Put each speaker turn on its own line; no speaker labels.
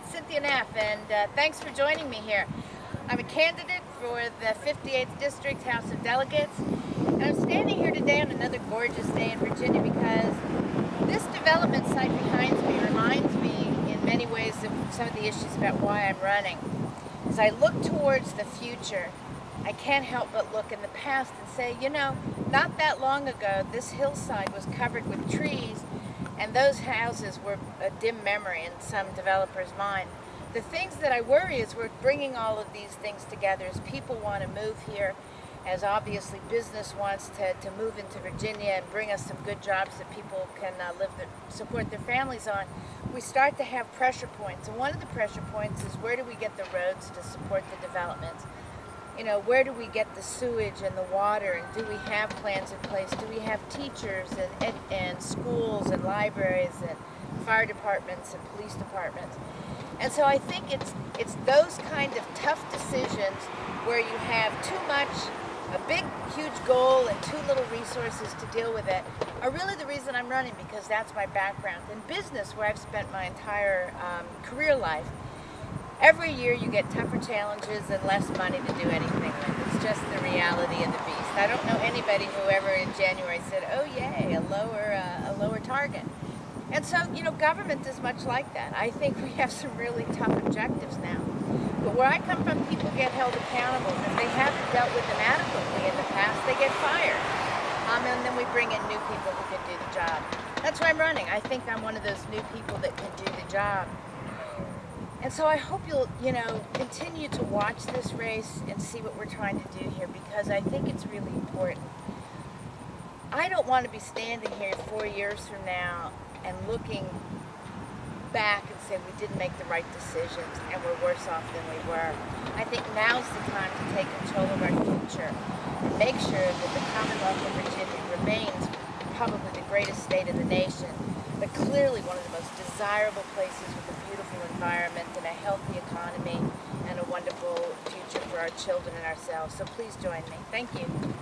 it's Cynthia Neff, and thanks for joining me here. I'm a candidate for the 58th District House of Delegates, and I'm standing here today on another gorgeous day in Virginia because this development site behind me reminds me in many ways of some of the issues about why I'm running. As I look towards the future, I can't help but look in the past and say, you know, not that long ago, this hillside was covered with trees, and those houses were a dim memory in some developer's mind. The things that I worry is we're bringing all of these things together as people want to move here, as obviously business wants to move into Virginia and bring us some good jobs that people can support their families on. We start to have pressure points, and one of the pressure points is where do we get the roads to support the developments? You know, where do we get the sewage and the water, and do we have plans in place? Do we have teachers and schools and libraries and fire departments and police departments? And so I think it's those kind of tough decisions where you have too much, a big, huge goal and too little resources to deal with it, are really the reason I'm running, because that's my background. In business, where I've spent my entire career life, every year you get tougher challenges and less money to do anything with. It's just the reality of the beast. I don't know anybody who ever in January said, oh yay, a lower target. And so, you know, government is much like that. I think we have some really tough objectives now. But where I come from, people get held accountable. And if they haven't dealt with them adequately in the past, they get fired. And then we bring in new people who can do the job. That's why I'm running. I think I'm one of those new people that can do the job. And so I hope you'll, continue to watch this race and see what we're trying to do here, because I think it's really important. I don't want to be standing here 4 years from now and looking back and say we didn't make the right decisions and we're worse off than we were. I think now's the time to take control of our future and make sure that the Commonwealth of Virginia remains probably the greatest state in the nation, but clearly one of the most desirable places with a beautiful environment and a healthy economy and a wonderful future for our children and ourselves. So please join me. Thank you.